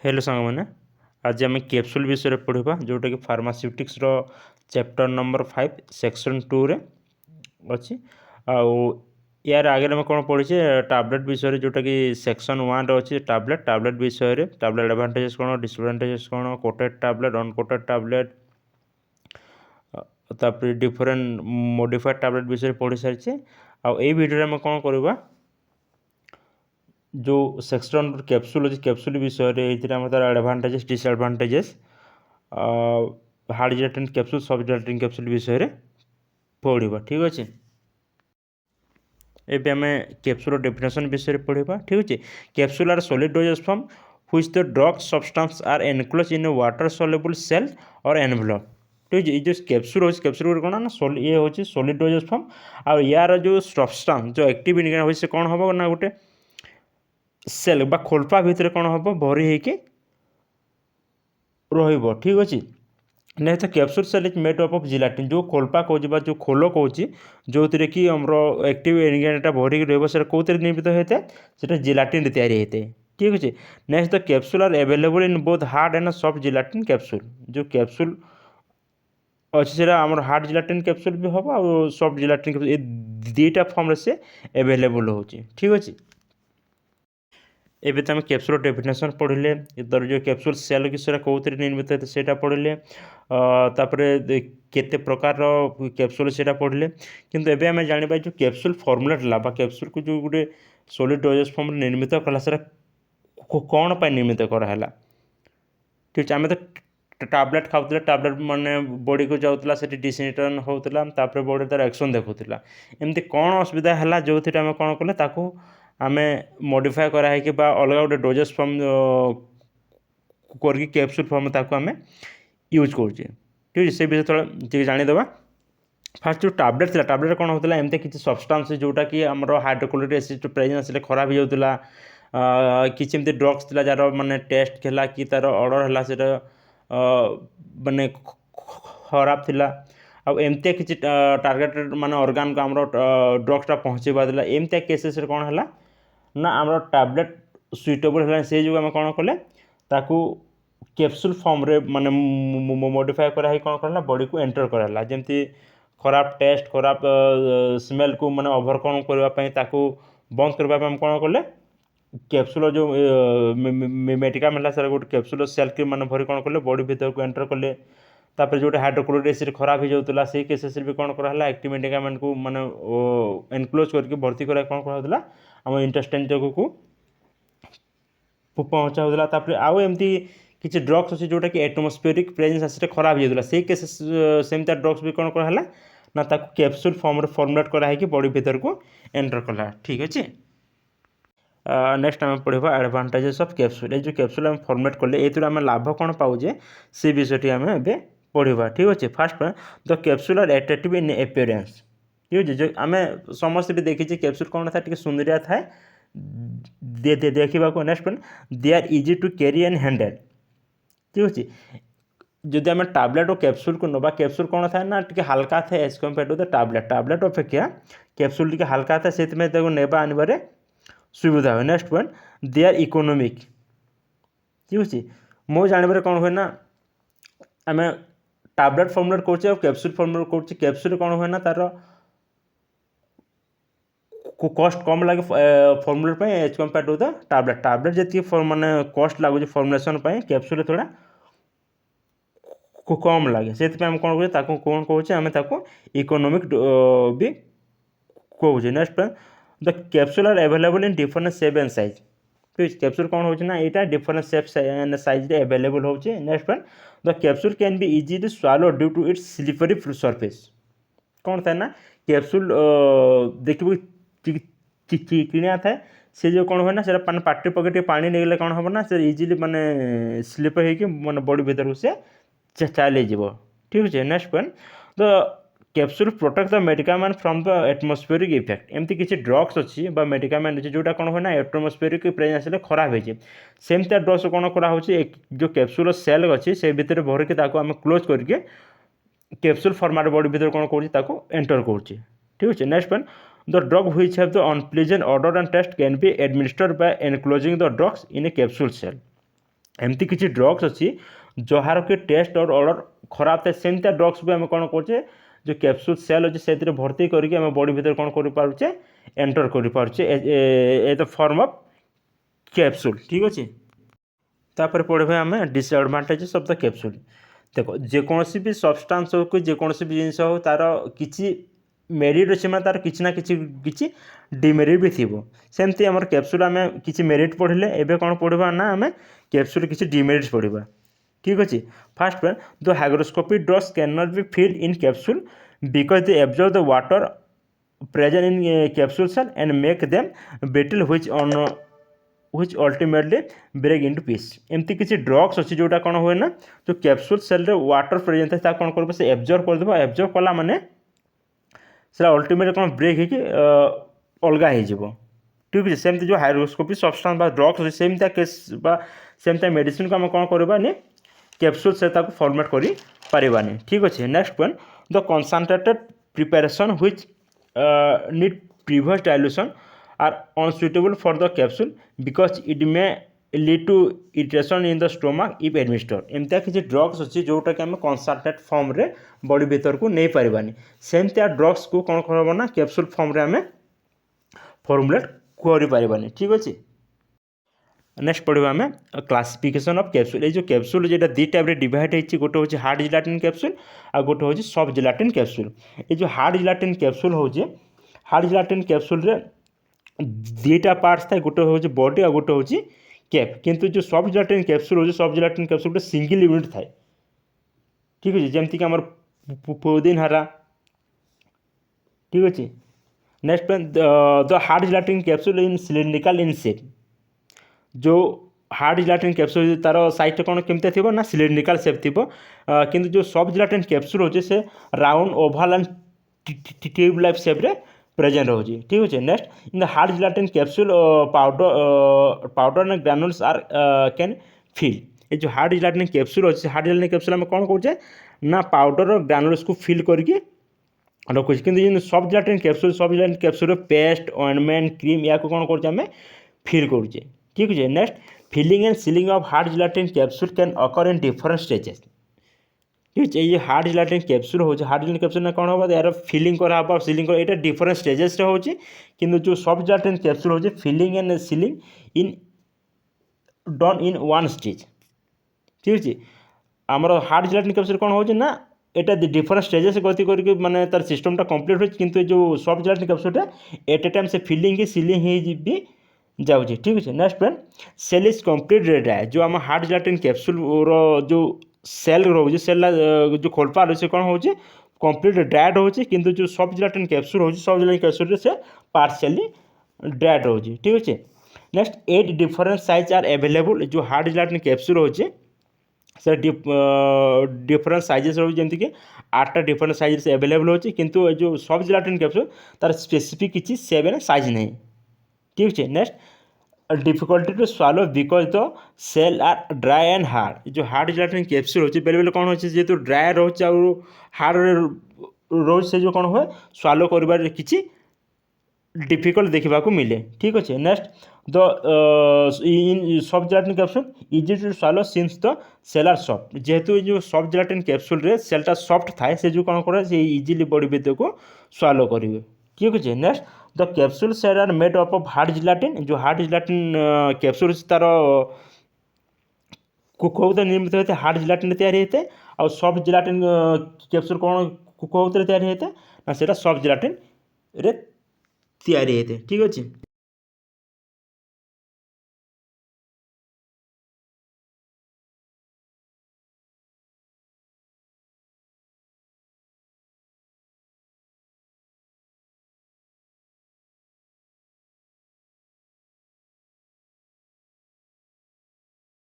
Hello सांग मैंने आज आम कैप्सूल विषय पढ़ा जोटा कि फार्मास्यूटिक्स चैप्टर नंबर 5 सेक्शन 2 रे अच्छी आउ यार आगे आम कौन पढ़ीचे टैबलेट विषय जोटा कि सेक्शन 1 अच्छी टैबलेट टैबलेट विषय टैबलेट एडवांटेजेस कौन डिसएडवांटेजेस कौन कोटेड टैबलेट अनकोटेड टैबलेट तापर डिफरेंट मॉडिफाइड टैबलेट विषय पढ़ी सारी आउ भिडियो आम कौन करवा जो सेक्शन कैप्सूल अच्छी कैप्सूल विषय में तार advantages disadvantages hard gelatin capsule सब जिलेटिन कैप्सूल विषय पढ़ा ठीक अच्छे एबे आम कैप्सूल डेफिनेशन विषय पढ़ा ठीक अच्छे capsule are solid dosages form which the drug substance are enclose in water soluble shell और एनवेलप ठीक है जो कैप्सूल हो कैप्सूल कौन ना ये हूँ सॉलिड डोजेज फॉर्म आ यार जो सब्सटेंस जो एक्टिव इनग्रेडिएंट हो कौन हम ना गोटे सेल बा खोलपा भितर कौन हम भरी होके रही ठीक अच्छे next capsule shell is made up of gelatin जो खोलपा कह जो खोल कौच जो थी कि आम एक्टिव इनग्रेडिएंट भरिक रही कौन निर्मित होता है से जिलेटिन तैयारी होता है ठीक अच्छे next the capsule are available in both hard and soft gelatin capsule जो कैप्सूल अच्छे से आम हार्ड जिलेटिन कैप्सूल भी हम और सॉफ्ट जिलेटिन कैप्सूल ये दुईटा फॉर्म से अवेलेबल हो ठीक अच्छे एबे तो आम कैप्सूल डेफिनेशन पढ़ले तर जो कैप्सूल सेल कि कौन निर्मित होता है पढ़ले तापर केते प्रकार कैप्सूल से पढ़ले किंतु एबे आम जाना जो कैप्सूल फॉर्मुलेट ला कैप्सूल को जो गोटे सॉलिड डोजेज फॉर्म निर्मित कला से कौन पर निर्मित कराला ठीक है आम तो टैबलेट खाऊला टैबलेट माने बॉडी को जाऊला से डिसइंटर्न होता बॉडी तार एक्शन देखुला एमती कौन असुविधा है जो थी आम कौन कले आम मॉडिफाई कराई अलग गोटे डोजेस फॉर्म करके कैप्सूल फॉर्म ताको आम यूज करुचे ठीक है से विषय थोड़ा जानीदे फास्ट जो टैबलेट थी टैबलेट कौन होता है एमती किसी सब्सटेंस जोटा कि आम हाइड्रोक्लोरिक एसिड प्रेजेंस से खराब हो जाता किसी एमती ड्रग्स थी जार माने टेस्ट है कि तार ऑर्डर है माने खराब थिला आउ एमती किसी टार्गेटेड माने ऑर्गन को आम ड्रग्सटा पहुँचेबार देला एमती केसेस कौन है ना आम टैबलेट सुइटेबल है से जो आम कौन कले ताकू कैप्सूल फॉर्म रे माने मॉडिफाई कराई कौन करला बॉडी को एंटर कराला जमती खराब टेस्ट खराब स्मेल को माने ओवरकम करने ताकू बंद करने आम कौन कले कैप्सूल जो मेडिकामेंट सर गोटे कैप्सूल सेल के माने भरी कौन कले बॉडी भीतर को एंटर कले तापर जो हाइड्रोक्लोरिक एसिड खराब हो जाता से केसेस भी कौन कराला एक्टिव मेडिकामेंट को माने एनक्लोज करके भर्ती करा कौन कराला आम इंटेस्टाइन जगह को पहुँचा होता आउ एमती किसी ड्रग्स अच्छे जोटा कि एटमोस्फेरिक प्रेजेंस आसे खराब हो जाता से केसेस सेमती ड्रग्स भी कौन कराला ना ताको कैप्सूल फॉर्म फॉर्मुलेट कराई बॉडी भीतर को एंटर कला ठीक अच्छे नेक्स्ट आम पढ़ा एडवांटेजेस ऑफ कैप्सूल ये जो कैप्सूल आम फॉर्मुलेट कले ये आम लाभ कौन पाऊे से विषय आम ए पढ़ा ठीक अच्छे first the capsule are attractive in appearance ठीक अच्छे जो आम समस्त भी देखी कैप्सूल कौन था सुंदरिया था देखा next they are easy to carry and handle ठीक अच्छे जदि आम टैबलेट और कैप्सूल को नवा कैप्सूल कौन था ना टी हल्का था as compare to the tablet tablet अपेक्षा कैप्सूल टी हल्का था से नेबा आनबार सुविधा हुए next point they are economic ठीक अच्छे मो जानवर कौन हुए ना आम टैबलेट फॉर्मुलेट कर कैप्सूल फॉर्मुलेट कर कैप्सूल कौन हुए ना तार कस्ट कम लगे formulate as compare to the tablet tablet जी माने कस्ट लगुच फॉर्मुलेसन कैप्सूल थोड़ा कम लगे से आम कौन कौन कहे आम इकोनोमिक भी कहे next the capsule are available in different shape and size ठीक कैप्सूल कौन होना यहाँ different shape and size available हो next point the capsule can be easily swallow due to its slippery surface कौन था ना कैप्सूल देखिए किणिया था से जो कौन हुए ना से पार्टी पके पानी नहीं कौन हम ना से इजिली माने स्लिप हो माने बॉडी भीतर से चली जीव ठीक अच्छे next point the capsule protect the medicament from the atmospheric effect एमती किसी ड्रग्स अच्छी मेडिकामेंट अच्छी जोटा कौन हुए ना एटमोस्फेरिक प्रेजेंस से खराब हो सेमती ड्रग्स कौन करा जो कैप्सूल सेल अच्छी से भितर भरिक आम क्लोज करके कैप्सूल फॉर्मेट बॉडी भीतर कौन कर एंटर कर ठीक अच्छे next point the drug which have the unpleasant odour and taste can be administered by enclosing the drugs in a capsule shell एमती किसी ड्रग्स अच्छी जार कि टेस्ट और ऑर्डर खराब था सेमती ड्रग्स भी आम कौन करे जो कैप्सूल सेल अच्छे से भर्ती करके आम बॉडी भीतर कौन करें एंटर करें ए द फॉर्म ऑफ कैप्सूल ठीक अच्छे। तापर पढ़े आम डिसएडवांटेजेस ऑफ द कैप्सूल। देखो जेकोसी भी सब्सटेंस हो कि जेकोसी भी जिनस हो तार किसी मेरिट अच्छे मैं तार किसी ना किसी डिमेरिट भी थी सेमती आम कैप्सूल आम किसी मेरिट पढ़ले एवं कौन पढ़ा ना आम कैप्सूल किसी डिमेरिट पढ़ा ठीक अच्छे। First one the hygroscopic drugs can not be filled in capsule because they absorb the water present in capsule shell and make them brittle which ultimately break into piece. एमती किसी drugs अच्छी जोटा कौन हुए ना जो कैप्सूल सेल वाटर प्रेजेंट था कौन कर से एब्जॉर्ब करदेव एब्जॉर्ब कला माने से अल्टीमेटली कौन ब्रेक हो अलग हो ठीक है। सेमती जो हाइड्रोस्कोपिक सब्सटेंस ड्रग्स अच्छे सेमती केस सेमती मेडिसिन को आम कौन करवानी कैप्सूल से फॉर्मेट कर पारिबानी ठीक अच्छे। Next one the concentrated preparation which need previous dilution are unsuitable for the capsule because it may lead to irritation in the stomach if administered. एमती किसी ड्रग्स अच्छी जोटा कि आम कंसंट्रेट फॉर्म रे बॉडी भीतर को नहीं पारिबानी सेमती ड्रग्स को कौन करबा ना कैप्सूल फॉर्म रे आम फॉर्मुलेट कर पारिबानी ठीक अच्छे। नेक्स्ट पढ़ा आम क्लासिफिकेशन ऑफ कैप्सूल। ये जो कैप्सूल जो दी टाइप डिवाइड होती गोटे हूँ हार्ड जिलाटिन कैप्सूल आ गोटे हूँ सॉफ्ट जिलाटिन कैप्सूल। ये जो हार्ड जिलाटिन कैप्सूल हूँ हार्ड जिलाटिन कैप्सूल रे दीटा पार्ट्स था गोटे हूँ बॉडी आ गोटे हूँ कैप किंतु जो सॉफ्ट जिलाटिन कैप्सूल हूँ सॉफ्ट जिलाटिन कैप्सूल गोटे सिंगल यूनिट थाए ठीक अच्छे जमती कि आम पुदीन हारा ठीक अच्छे। Next the hard gelatin capsule in cylindrical in shape जो हार्ड जिलाटिन कैप्सूल तार साइज कौन केमती थी ना सिलिंड्रिकल शेप थी किंतु जो सॉफ्ट जिलाटिन कैप्सूल हो से round oval and tube like shape रे प्रेजेंट हो ठीक अच्छे। Next in the hard gelatin capsule powder and granules are can fill. ये जो हार्ड जिलाटिन कैप्सूल अच्छे हार्ड जिलाटिन कैप्सूल आम कौन करें ना पाउडर और ग्रानुल्स को फिल करके रखुचे कि soft gelatin capsule paste ointment cream या कौन करें फिल करुचे ठीक है। Next filling and sealing of hard gelatin capsule can occur in different stages ठीक है। ये हार्ड जिलाटिन कैप्सूल हो हार्ड जिलाटिन कैप्सूल कौन हम यार फिलिंग करा सीलिंग कर ये डिफरेंट स्टेजेस हो जो सॉफ्ट जिलाटिन कैप्सूल हो filling and sealing in done in one stage ठीक अच्छे। आमर हार्ड जिलाटिन कैप्सूल कौन हो ना एटा डिफरेंट स्टेजेस गति करके माने तार सिस्टमटा कम्प्लीट हो किंतु जो सॉफ्ट जिलाटिन कैप्सूलटा एट ए टाइम से फिलिंग की सीलिंग भी जाऊँगी ठीक अच्छे। Next friend shell is complete dry जो आम हार्ड जिलाटिन कैप्सूल जो सेल रोचे सेल जो खोलपा रही से कौन हो कम्प्लीट ड्राइड हो किंतु जो सॉफ्ट जिलाटिन कैप्सूल हो सॉफ्ट जिलाटिन कैप्सूल से पार्शियली ड्राइड हो ठीक अच्छे। Next 8 different size are available जो हार्ड जिलाटिन कैप्सूल हो से डिफरेंट साइजेस रोचे जमीक 8टा डिफरेंट साइज अवेलेबल हो किंतु जो सॉफ्ट जिलाटिन कैप्सूल तार स्पेसिफिक किसी 7 साइज नहीं ठीक है। Next difficulty to swallow because the shell are dry and hard जो हार्ड जिलाटिन कैप्सूल हो बेले बेले कौन हो जेहतु ड्राए रोचे हार्ड रोज से जो कौन हुए स्वालो कर किसी डिफिकल्ट देखा मिले ठीक अच्छे। Next the in soft gelatin capsule easy to swallow since the shell are soft जेहेतु जो सॉफ्ट जिलाटिन कैप्सूल रे सेलटा सॉफ्ट थाए से जो कौन करे इजिली बॉडी भीतर को स्वालो करेंगे ठीक अच्छे। Next the capsule shell are made up of hard gelatin जो हार्ड जिलाटिन कैप्सूल तार कौन निर्मित होते हार्ड जिलाटिन तैयारी होते और सॉफ्ट जिलाटिन कैप्सूल कौन कौन तैयारी होते ना सॉफ्ट जिलाटिन रे तैयारी होते ठीक अच्छे।